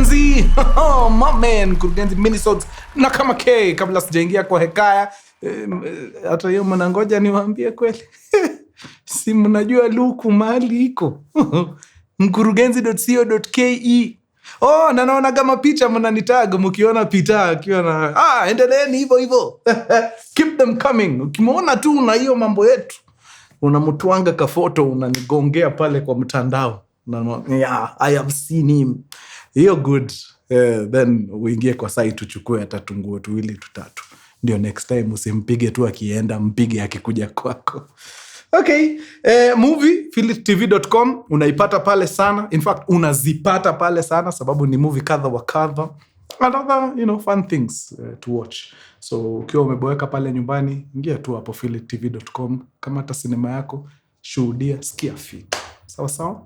Mkurugenzi, my man, Mkurugenzi Minisodes. Na kama kabla sijaingia kwa hekaya, hata hiyo mnangoja niwaambie kweli. Si mnajua luku mahali iko. Mkurugenzi.co.ke. Na naona kama picha mnanitag mkiona pita akiwa na endeleeni hivyo. Keep them coming. Ukimwona tu na hiyo mambo yetu, unamtuanga ka photo unanigongea pale kwa mtandao. Yeah, I have seen him. You're good. Then uingie kwa site tuchukue hata tunguo tuwili tutatu. Ndio next time usimpige tu akienda, mpige akikuja kwako. Okay. Movie philiptv.com unaipata pale sana. In fact, unazipata pale sana sababu ni movie kadha wa kadha. And other, fun things to watch. So ukiwa umeboeka pale nyumbani, ingia tu hapo philiptv.com. Kama hata sinema yako, shuhudia, sikia fit. Sawa?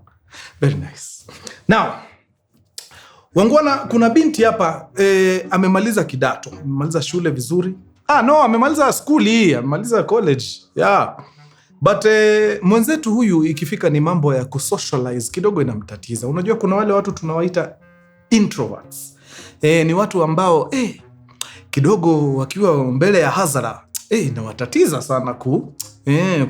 Very nice. Now, wangwana, kuna binti hapa amemaliza kidato, amemaliza shule vizuri. Amemaliza school hii, amemaliza college. Yeah. But mwenzetu huyu ikifika ni mambo ya kusocialize kidogo inamtatiza. Unajua kuna wale watu tunawaita introverts. Ni watu ambao kidogo wakiwa mbele ya hadhara inawatatiza sana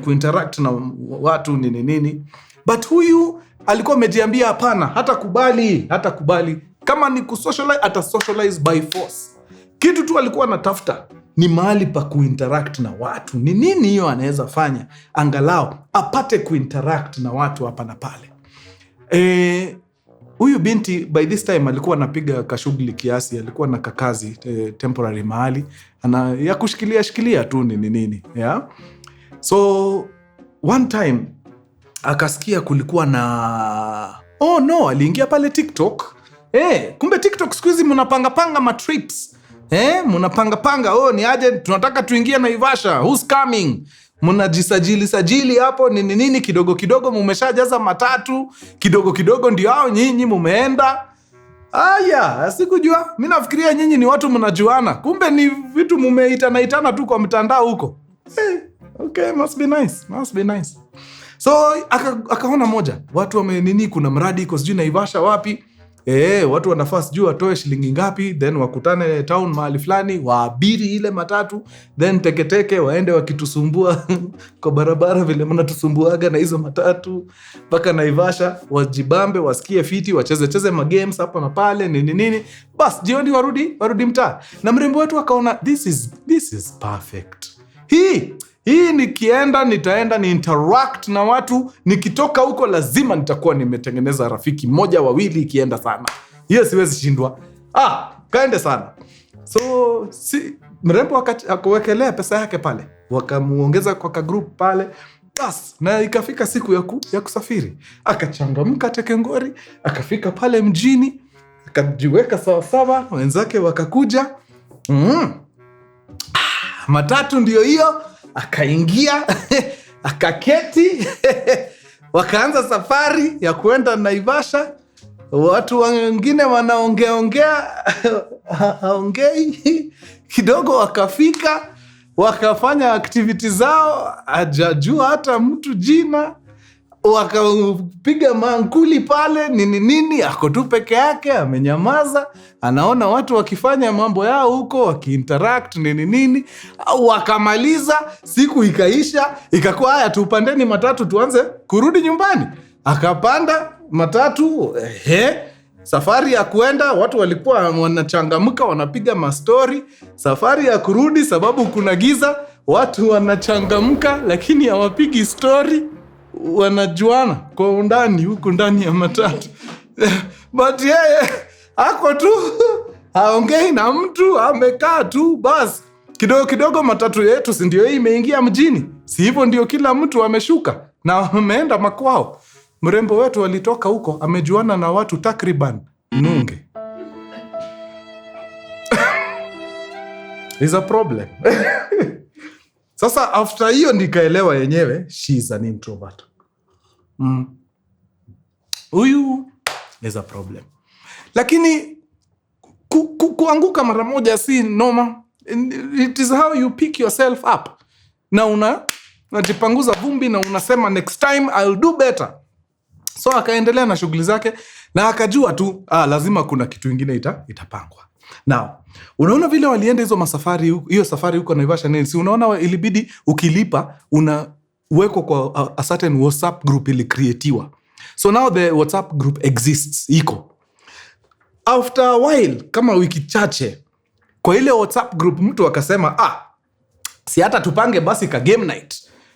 kuinteract na watu nini. But huyu alikuwa amejiambia hapana, hata kubali. Kama ni kusocialize, ata socialize by force. Kitu tu alikuwa anatafuta ni mahali pa kuinteract na watu. Ni nini hiyo anaweza fanya angalau apate kuinteract na watu hapa na pale. Huyu binti by this time alikuwa anapiga kashughuli kiasi, alikuwa na kakazi temporary mahali ya kushikilia tu nini. Yeah? So one time akasikia kulikuwa na aliingia pale TikTok. Kumbe TikTok siku hizi mnapanga matrips. Mnapanga ni aje tunataka tuingie Naivasha, who's coming? Mnajisajili hapo nini kidogo mumeshajaza matatu, kidogo ndio hao nyinyi mumeenda. Sikujua. Mimi nafikiria nyinyi ni watu mnajuana. Kumbe ni vitu mumeitana tu kwa mtandao huko. Okay, must be nice. So akaona moja, watu kuna mradi iko sijui Naivasha wapi. Watu wanafaa sijui watoe shilingi ngapi, then wakutane town mahali fulani, waabiri ile matatu, then teke waende wakitusumbua kwa barabara vile mnatusumbuaga na hizo matatu mpaka Naivasha, wajibambe, wasikie fiti, wacheze magames hapa na pale nini. Bas jioni warudi mtaa. Na mrembo wetu akaona this is perfect. Hii nikienda nitaenda ni interact na watu, nikitoka huko lazima nitakuwa nimetengeneza rafiki mmoja wawili ikienda sana. Hiyo siwezi shindwa. Kaende sana. So mrembo akawekelea pesa yake pale. Wakamuongeza kwa group pale. Bas, na ikafika siku ya kusafiri. Akachangamka tekengori, akafika pale mjini, akajiweka sawa, wenzake wakakuja. Matatu ndio hiyo. Akaingia, akaketi, wakaanza safari ya kuenda Naivasha. Watu wengine wanaongea, haongei. Kidogo wakafika, wakafanya activity zao, hajajua hata mtu jina. Wakapiga mankuli pale, nini, ako tu peke yake, amenyamaza. Anaona watu wakifanya mambo yao huko, wakiinteract, nini. Wakamaliza, siku ikaisha, ikakuwa haya tupandeni matatu tuanze kurudi nyumbani. Akapanda matatu, safari ya kuenda, watu walikuwa wanachangamka, wanapiga mastori. Safari ya kurudi, sababu kuna giza, watu wanachangamka, lakini hawapigi story. Wanajuana kwa undani huku ndani ya matatu. But yeye ako tu, haongei na mtu, amekaa tu. Bas kidogo matatu yetu si ndio hii imeingia mjini, si hivyo ndio kila mtu ameshuka na ameenda makwao. Mrembo wetu alitoka huko amejuana na watu takriban nunge. Is a problem. Sasa after hiyo nikaelewa yenyewe she is an introvert. Huyu is a problem. Lakini kuanguka mara moja si noma. It is how you pick yourself up. Na unajipanguza vumbi na unasema next time I'll do better. So akaendelea na shughuli zake Na akajua tu lazima kuna kitu ingine itapangwa. Now, unaona vile walienda hiyo safari huko Naivasha nini? Si unaona ilibidi ukilipa unawekwa kwa a certain WhatsApp group ilicreatiwa. So now the WhatsApp group exists, iko. After a while, kama wiki chache, kwa ile WhatsApp group mtu akasema, si hata tupange basi ka game night.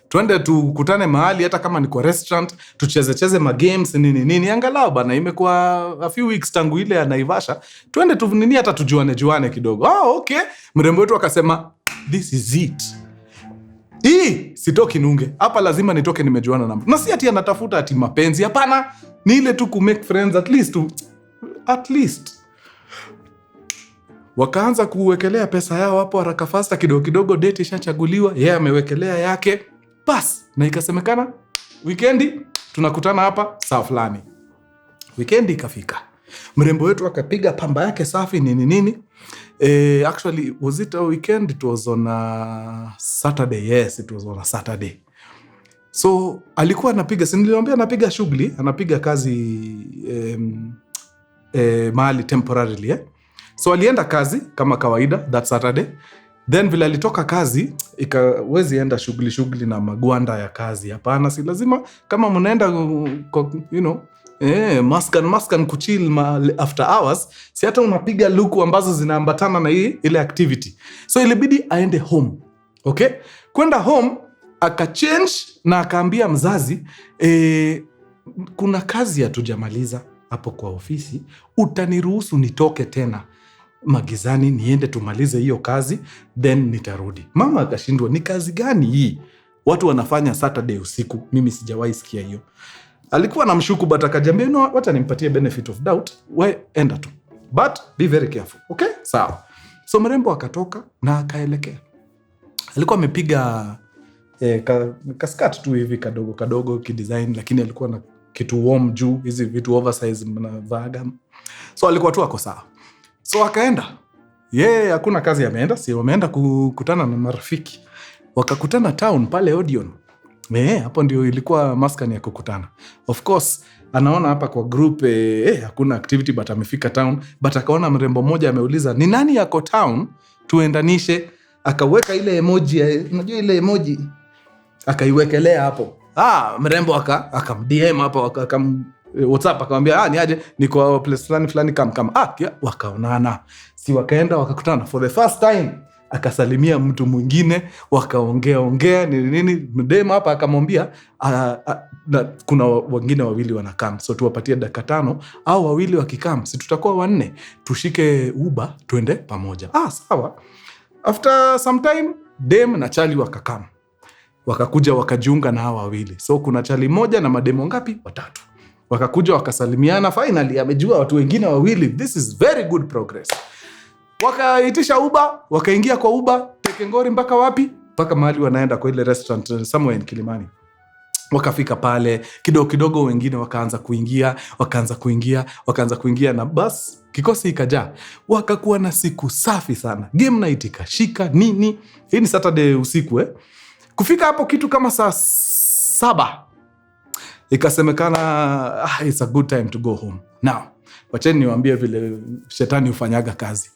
Tuende tukutane mahali hata kama ni kwa restaurant, tucheze ma games nini. Angalau bana imekuwa a few weeks tangu ile ya Naivasha. Tuende tu hata tujuane kidogo. Okay. Mrembo wetu akasema, this is it. Sitoki nunge. Hapa lazima nitoke nimejuana na mtu. Na si ati anatafuta ati mapenzi, hapana. Ni ile tu ku make friends at least. Wakaanza kuwekelea pesa yao hapo haraka fasta kidogo date ishachaguliwa. Yeye amewekelea yake. Bas, na ikasemekana weekendi tunakutana hapa saa fulani. Weekendi ikafika. Mrembo wetu akapiga pamba yake safi nini. Actually, was it a weekend? It was on a Saturday. Yes, it was on a Saturday. So, alikuwa anapiga, niliwaambia anapiga shughuli, anapiga kazi mahali temporarily. So, alienda kazi kama kawaida that Saturday. Then vile alitoka kazi, ikawezi enda shughuli na magwanda ya kazi. Hapana, si lazima kama mnaenda maskan kuchill after hours, si hata unapiga luku ambazo zinaambatana na ile activity. So ilibidi aende home. Okay? Kwenda home, akachange na akaambia mzazi, kuna kazi hatujamaliza hapo kwa ofisi, utaniruhusu nitoke tena magizani niende tumalize hiyo kazi, then nitarudi. Mama akashindwa, ni kazi gani hii watu wanafanya Saturday usiku? Mimi sijawahi sikia hiyo. Alikuwa na mshuku, but akajambia, wacha nimpatie benefit of doubt, we enda tu, but be very careful. Okay, sawa. So mrembo akatoka na akaelekea. Alikuwa amepiga kaskat tu hivi kadogo kidesign, lakini alikuwa na kitu warm juu, hizi vitu oversize mnavaga. So alikuwa tu ako sawa. So akaenda. Hakuna kazi ameenda, si wameenda kukutana na marafiki. Wakakutana town pale Odeon. Hapo ndio ilikuwa maskani ya kukutana. Of course, anaona hapa kwa group hakuna activity, but amefika town. But akaona mrembo mmoja ameuliza, ni nani yako town? Tuendanishe. Akaweka ile emoji, unajua ile emoji? Akaiwekelea hapo. Mrembo akam-DM hapo, WhatsApp akamwambia, ni aje, niko place fulani come. Wakaonana. Si wakaenda wakakutana for the first time. Akasalimia mtu mwingine, wakaongea nini. Mdema hapa akamwambia, kuna wengine wawili wanakam, so tuwapatie dakika 5, au wawili wakikam, si tutakuwa 4, tushike Uber tuende pamoja. Sawa. After some time, dem na Charlie wakakam. Wakakuja wakajiunga na hawa wawili. So kuna Charlie moja na mademo ngapi? 3. Wakakuja wakasalimiana, finally amejua watu wengine wawili. This is very good progress. Wakaitisha Uber, wakaingia kwa Uber, Tekengori mpaka wapi? Mpaka mahali wanaenda kwa ile restaurant somewhere in Kilimani. Wakafika pale, kidogo wengine wakaanza kuingia na bas, kikosi ikajaa. Wakakuwa na siku safi sana. Game night ikashika nini? Hii ni Saturday usiku Kufika hapo kitu kama saa 7. Ikasemekana, it's a good time to go home. Now, wacheni niwaambie vile shetani hufanyaga kazi.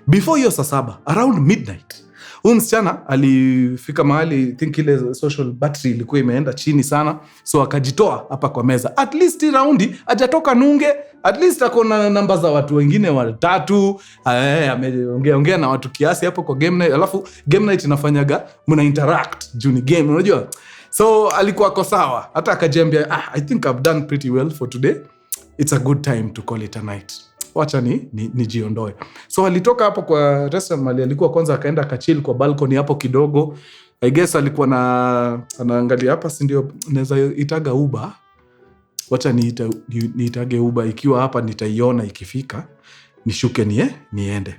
Before hiyo saa 7, around midnight, huyu msichana alifika mahali, think ile social battery ilikuwa imeenda chini sana, so akajitoa hapa kwa meza. At least raundi hajatoka nunge, at least akona namba za watu wengine 3, ameongea na watu kiasi hapo kwa game night. Alafu game night inafanyaga mna interact juu ni game, unajua. So alikuwa ako sawa. Hata akajiambia, I think I've done pretty well for today. It's a good time to call it a night. Wacha nijiondoe. So alitoka hapo kwa restaurant mali alikuwa kwanza, akaenda akachill kwa balcony hapo kidogo. I guess alikuwa anaangalia hapa, si ndio naweza itaga Uber. Wacha niitage Uber, ikiwa hapa nitaiona ikifika, nishuke niende.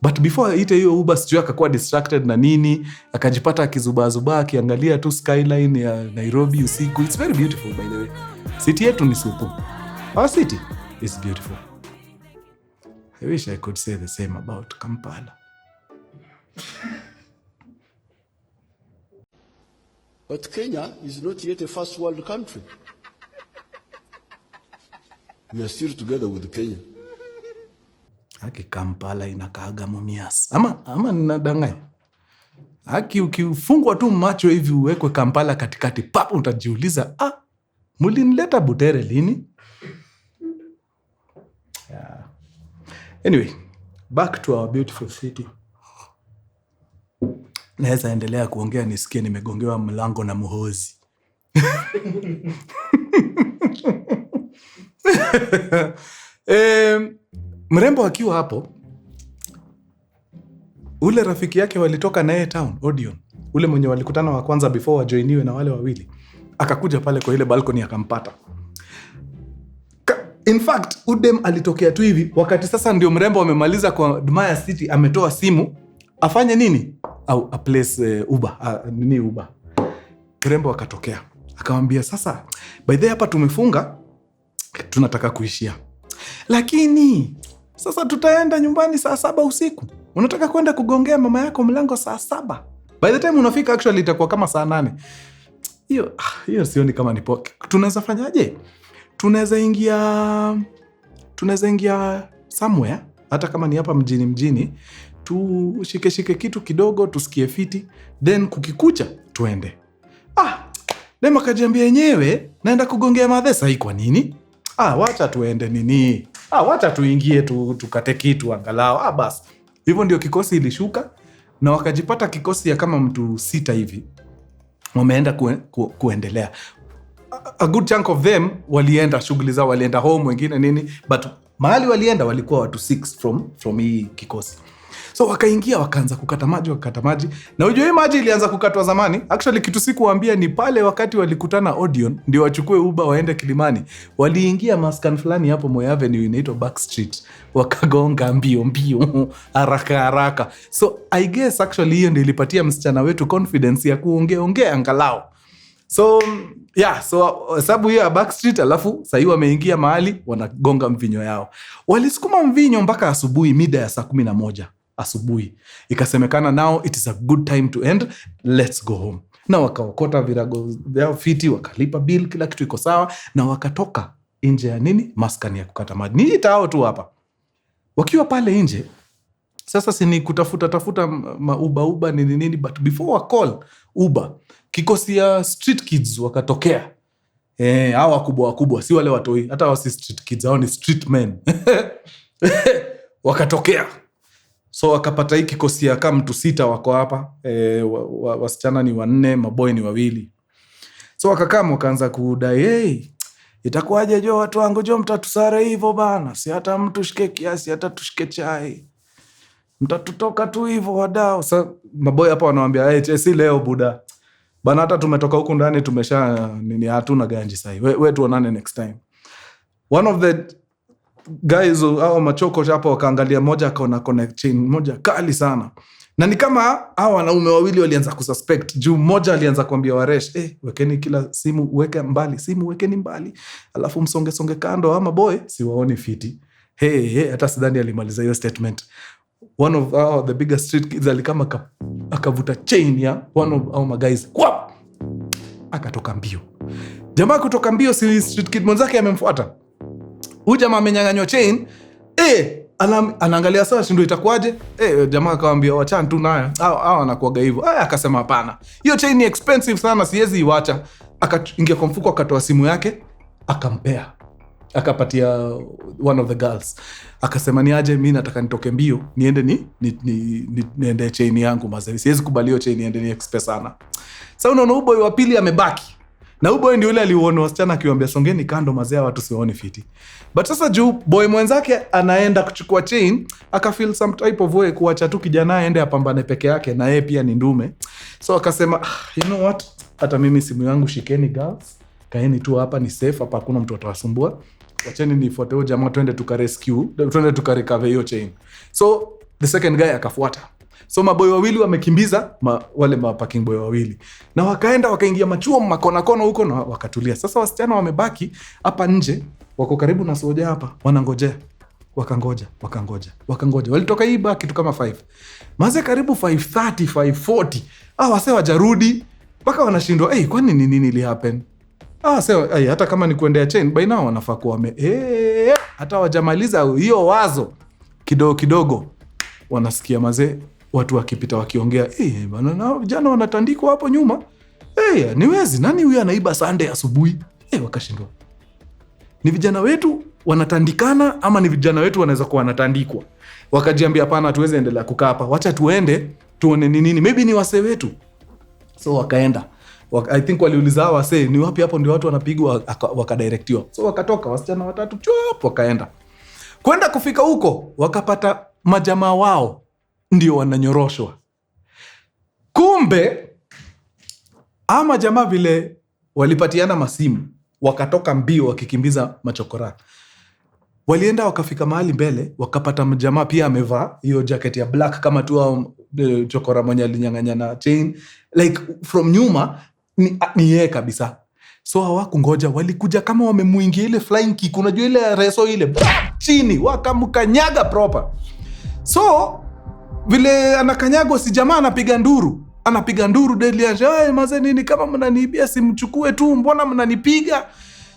But before aite hiyo Uber, sijui akakuwa distracted na nini, akajipata akizubaa akiangalia tu skyline ya Nairobi usiku. It's very beautiful, by the way. City yetu ni supu. Our city is beautiful. I wish I could say the same about Kampala. But Kenya is not yet a first world country. We are still together with Kenya. Haki Kampala inakaaga Mumias. Ama ninadanganya. Haki ukifungwa tu macho hivi uwekwe Kampala katikati, papo utajiuliza, mulinileta Butere lini? Yeah. Anyway, back to our beautiful city. Naweza endelea kuongea nisikie nimegongewa mlango na muhozi. Mrembo akiwa hapo, ule rafiki yake walitoka naye town, Odion, ule mwenye walikutana wa kwanza before wajoiniwe na wale wawili, akakuja pale kwa ile balcony akampata. In fact, Udem alitokea tu hivi wakati sasa ndio mrembo amemaliza kwa Dumaya City, ametoa simu afanye nini? Au a place Uber, nini Uber. Mrembo akatokea. Akamwambia sasa, by the way hapa tumefunga, tunataka kuishia. Lakini sasa tutaenda nyumbani saa 7 usiku. Unataka kwenda kugongea mama yako mlango saa 7. By the time unafika actually itakuwa kama saa 8. Hiyo sioni kama ni poke. Tunaweza fanyaje? Tunaweza ingia somewhere, hata kama ni hapa mjini, tushike kitu kidogo, tusikie fiti, then kukikucha tuende. Dema kajiambia yenyewe naenda kugongea madhesa hii kwa nini? Wacha tuende nini? Wacha tuingie tukate kitu angalau. Basi. Hivyo ndio kikosi ilishuka na wakajipata kikosi ya kama mtu 6 hivi. Wameenda kuendelea. A good chunk of them walienda shughuli zao, walienda home, wengine nini, but mahali walienda walikuwa watu 6 from hii kikosi. So wakaingia wakaanza kukata maji. Na unajua hii maji ilianza kukatwa zamani. Actually kitu sikuambia ni pale wakati walikutana Odion ndio wachukue Uber waende Kilimani. Waliingia maskan fulani hapo Moi Avenue inaitwa Back Street. Wakagonga mbio haraka. So I guess actually hiyo ndio ilipatia msichana wetu confidence ya kuongea angalau. So sababu hiyo ya Back Street, alafu sasa hiyo wameingia mahali wanagonga mvinyo yao. Walisukuma mvinyo mpaka asubuhi, mida ya saa 11 asubuhi. Ikasemekana now it is a good time to end, let's go home. Na wakaokota virago vyao fiti, wakalipa bill, kila kitu iko sawa, na wakatoka nje ya maskani ya kukata maji. Ni itao tu hapa. Wakiwa pale nje, sasa sini kutafuta Uber nini, but before wa call Uber, kikosi ya street kids wakatokea. Hao wakubwa, si wale watoi, hata wasi street kids, hao ni street men. Wakatokea. So wakapata hii kikosi ya kama mtu 6 wako hapa. Wasichana ni 4, maboy ni 2. So wakaanza kudai, itakuwaje jo watu wangu, jo mtatusare hivyo bana, si hata mtu shike kiasi, hata tushike chai, mtatutoka tu hivyo wadao. Sasa maboy hapa wanawaambia, si leo buda bana, hata tumetoka huku ndani tumesha hatuna ganji sahi, we tuonane next time. One of the guys au machoko hapo wakaangalia, moja akaona connect chain moja kali sana, na ni kama hao wanaume wawili walianza kususpect juu mmoja alianza kuambia Waresh, wekeni kila simu wekeni mbali, alafu msonge kando, ama boy siwaoni fiti. Hata sidhani alimaliza hiyo statement. One of the biggest street kids alikama akavuta chain ya one of our guys, akatoka mbio. Jamaa kutoka mbio, si street kid mwenzake amemfuata. Huyu jamaa amenyang'anywa chain. Anaangalia sasa shindo itakuaje? Jamaa akamwambia wachana tu naye. Hao anakuaga hivyo. Akasema hapana. Hiyo chain ni expensive sana, siwezi iwacha. Akaingia kwa mfuko, akatoa simu yake, akampea. Akapatia one of the girls. Akasema ni aje, mimi nataka nitoke mbio, niende niende chain yangu mazee. Siwezi kubali hiyo chain niende ni expensive sana. Sasa unaona uboy wa pili amebaki. Na uboy ndio yule aliuona wasichana akiwaambia songeni kando mazee, watu siwaone fiti. But sasa juu boy mwenzake anaenda kuchukua chain, akafeel some type of way kuacha tu kijana aende apambane peke yake, na yeye pia ni ndume. So akasema, you know what? Hata mimi simu yangu shikeni girls. Kaeni tu hapa, ni safe hapa, hakuna mtu atawasumbua. Wacheni nifuate huyo jamaa, twende tukarecover hiyo chain. So the second guy akafuata. So maboy wawili wamekimbiza wale parking boy wawili. Na wakaenda wakaingia machuo makona huko na wakatulia. Sasa wasichana wamebaki hapa nje, wako karibu na soja hapa, wanangojea. Wakangoja. Walitoka hii baki kitu kama 5. Maze karibu 5:30, 5:40. Wase wajarudi. Mpaka wanashindwa, kwani nini ili happen? hata kama ni kuendea chain by now wanafaa kuwa hata wajamaliza hiyo wazo kidogo wanasikia mazee watu wakipita wakiongea bana na vijana wanatandikwa hapo nyuma. Niwezi nani huyu anaiba Sunday asubuhi? Wakashindwa. Ni vijana wetu wanatandikana ama ni vijana wetu wanaweza kuwa wanatandikwa? Wakajiambia hapana, tuweze endelea kukaa hapa. Wacha tuende tuone ni nini. Maybe ni wasee wetu. So wakaenda. I think waliuliza hawa wasee ni wapi hapo ndio watu wanapigwa, wakadirectiwa. So wakatoka wasichana watatu chop wakaenda. Kwenda kufika huko wakapata majamaa wao ndio wananyoroshwa. Kumbe ama jamaa vile walipatiana masimu wakatoka mbio wakikimbiza machokora. Walienda wakafika mahali mbele wakapata mjamaa pia amevaa hiyo jacket ya black kama tu chokora mwenye alinyang'anyana chain, like from nyuma ni yeye kabisa. So hawakungoja, walikuja kama wamemuingia ile flying kick, unajua ile reso ile chini wakamkanyaga proper. So vile anakanyago si jamaa anapiga nduru deadly aje, maze nini kama mnaniibia simchukue tu, mbona mnanipiga?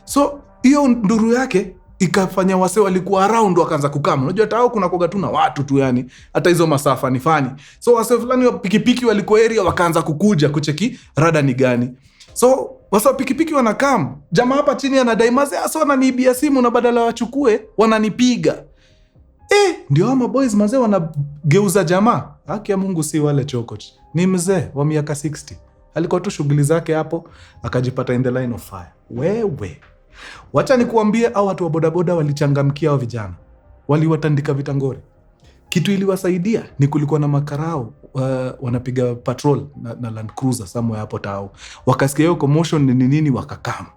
So hiyo nduru yake ikafanya wase walikuwa around wakaanza kukama. Unajua hata kuna koga tu na watu tu, yani hata hizo masafa ni fani. So wase fulani wa pikipiki walikuwa area wakaanza kukuja kucheki rada ni gani. So wase wa pikipiki wanakam, jamaa hapa chini anadai maze asa wananiibia simu na badala wachukue wananipiga. Ndio ama boys mazee wanageuza jamaa. Haki ya Mungu si wale chokot. Ni mzee wa miaka 60. Alikuwa tu shughuli zake hapo akajipata in the line of fire. Wewe. Wacha nikuambie au watu wa bodaboda walichangamkia hao vijana. Waliwatandika vitangori. Kitu iliwasaidia ni kulikuwa na makarao wanapiga patrol na Land Cruiser somewhere hapo tao. Wakasikia hiyo commotion ni nini wakakama.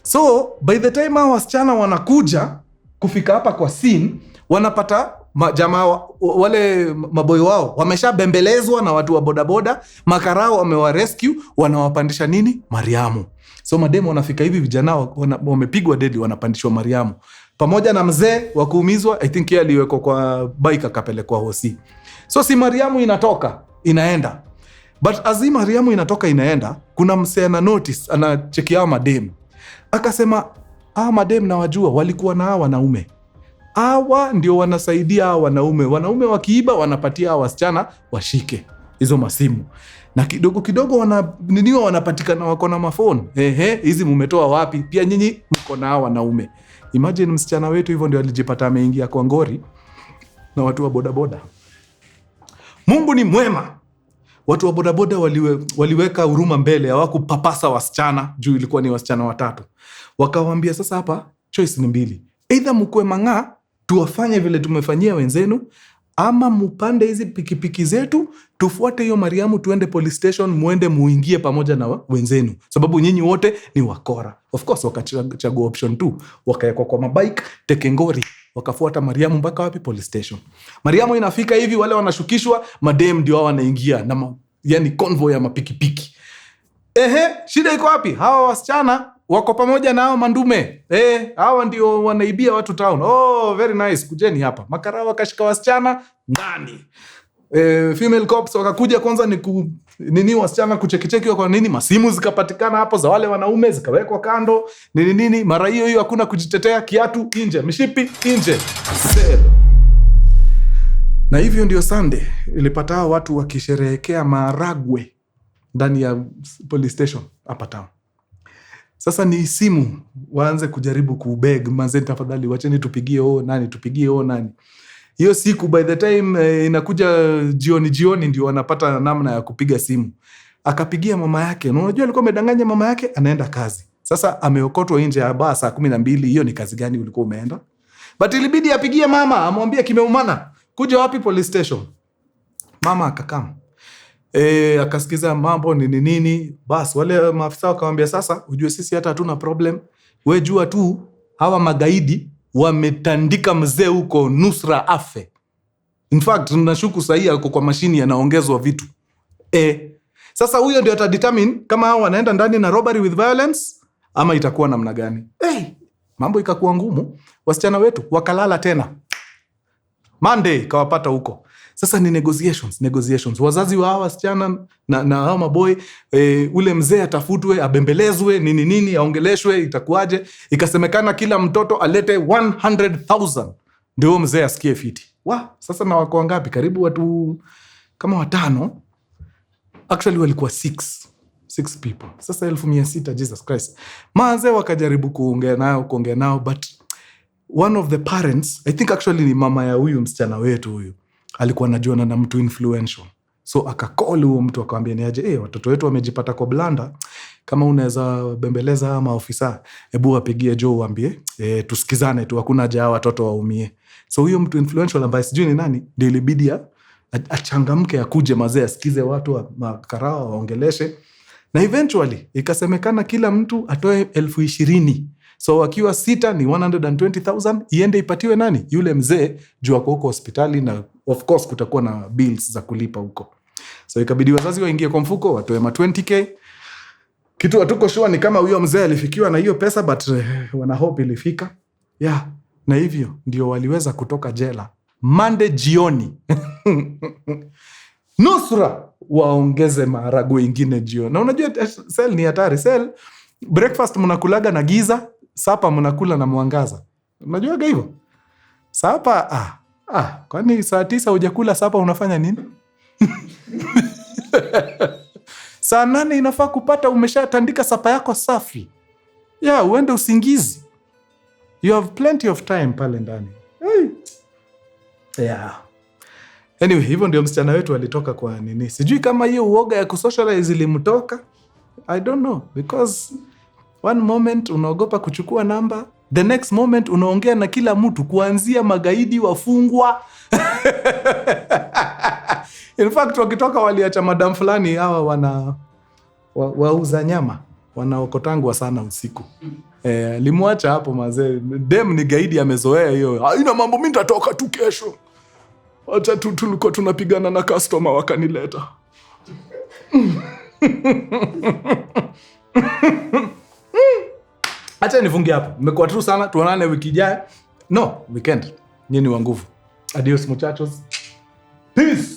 So by the time hao wasichana wanakuja kufika hapa kwa scene, wanapata jamaa wale maboy wao wameshabembelezwa na watu wa bodaboda, makarao wamewarescue, wanawapandisha nini? Mariamu. So mademo wanafika hivi vijana wamepigwa deadly, wanapandishwa Mariamu. Pamoja na mzee wa kuumizwa, I think yeye aliwekwa kwa bike akapelekwa hosi. So si Mariamu inatoka, inaenda. But as Mariamu inatoka inaenda, kuna msee ana notice, anacheki hao madem. Akasema, madem na wajua walikuwa na wanaume. Hawa ndio wanasaidia hawa wanaume. Wanaume wakiiba wanapatia hawa wasichana washike hizo masimu. Na kidogo wanapatikana wako na mafoni. Hizi mumetoa wapi? Pia nyinyi mko na hawa wanaume. Imagine msichana wetu hivyo ndio alijipata ameingia kwa ngori na watu wa bodaboda. Mungu ni mwema. Watu wa bodaboda waliweka huruma mbele, hawakupapasa wasichana juu ilikuwa ni wasichana watatu. Wakawaambia sasa hapa choice ni mbili. Either mkue mang'aa tuwafanye vile tumefanyia wenzenu, ama mupande hizi pikipiki zetu tufuate hiyo Mariamu tuende police station, muende muingie pamoja na wenzenu sababu nyinyi wote ni wakora. Of course wakachagua option 2, wakaekwa kwa mabike tekengori, wakafuata Mariamu mpaka wapi? Police station. Mariamu inafika hivi, wale wanashukishwa, madem ndio hao wanaingia na yani convoy ya mapikipiki. Shida iko wapi? Hawa wasichana wako pamoja na hao mandume. Hawa ndio wanaibia watu town. Very nice. Kujeni hapa. Makarao wakashika wasichana ndani. Female cops wakakuja kwanza nini wasichana kuchekicheki kwa nini, masimu zikapatikana hapo za wale wanaume zikawekwa kando. Nini mara hiyo hakuna kujitetea, kiatu nje, mishipi nje. Na hivyo ndio Sunday ilipata watu wakisherehekea maharagwe ndani ya police station hapa town. Sasa ni simu waanze kujaribu kubeg, manzeni tafadhali wacheni tupigie nani. Hiyo siku by the time inakuja jioni ndio wanapata namna ya kupiga simu. Akapigia mama yake. Na unajua alikuwa amedanganya mama yake anaenda kazi. Sasa ameokotwa nje ya baa saa 12. Hiyo ni kazi gani ulikuwa umeenda? But ilibidi apigie mama, amwambie kimeumana. Kuja wapi? Police station. Mama akakam. Akasikiza mambo nini. Bas wale maafisa wakamwambia sasa ujue sisi hata hatuna problem. We jua tu hawa magaidi wametandika mzee huko nusra afe. In fact tunashuku sahi yuko kwa mashini yanaongezwa vitu. Sasa huyo ndio atadetermine kama hao wanaenda ndani na robbery with violence ama itakuwa namna gani. Mambo ikakuwa ngumu. Wasichana wetu wakalala tena. Monday kawapata huko. Sasa ni negotiations. Wazazi wa hawa wasichana na hawa maboy, ule mzee atafutwe, abembelezwe, nini, aongeleshwe, itakuwaje? Ikasemekana kila mtoto alete 100,000 ndio mzee asikie fiti. Sasa na wako wangapi? Karibu watu kama 5. Actually walikuwa 6 people. Sasa 1,600, Jesus Christ. Maanze wakajaribu kuongea nao, but one of the parents, I think actually ni mama ya huyu msichana wetu huyu, alikuwa anajuana na mtu influential. So akakoli huyo mtu akamwambia ni aje, watoto wetu wamejipata kwa blanda, kama unaweza bembeleza ama ofisa, hebu wapigie Joe uambie, tusikizane tu, hakuna haja watoto waumie. So huyo mtu influential ambaye sijui ni nani, ndio ilibidi achangamke akuje mazee asikize watu wa makarao waongeleshe. Na eventually ikasemekana kila mtu atoe 20,000. So wakiwa 6 ni 120,000, iende ipatiwe nani? Yule mzee juu ako huko hospitali, na of course kutakuwa na bills za kulipa huko. So ikabidi wazazi waingie kwa mfuko watoe 20k. Kitu hatuko sure ni kama huyo mzee alifikiwa na hiyo pesa, but wana hope ilifika. Na hivyo ndio waliweza kutoka jela Monday jioni. Nusra waongeze maharagwe ingine jioni. Na unajua Sel ni hatari. Sel, breakfast mnakulaga na giza, sapa mnakula na mwangaza. Unajua hivyo? Sapa kwani saa 9 hujakula sapa unafanya nini? Saa 8 inafaa kupata umeshatandika sapa yako safi. Uende usingizi. You have plenty of time pale ndani. Anyway, hivyo ndio msichana wetu alitoka kwa nini. Sijui kama hiyo uoga ya kusocialize ilimtoka. I don't know, because one moment unaogopa kuchukua namba, the next moment unaongea na kila mtu, kuanzia magaidi, wafungwa. In fact, wakitoka waliacha madam fulani hawa wauza nyama, wanaokotangwa sana usiku. Limuacha hapo mazee. Dem ni gaidi amezoea hiyo. Haina mambo, mimi nitatoka tu kesho. Acha tulikuwa tunapigana na customer wakanileta. Acha nifunge hapo. Mmekuwa true sana. Tuonane wiki ijayo. No, weekend. Nyinyi wa nguvu. Adios muchachos. Peace.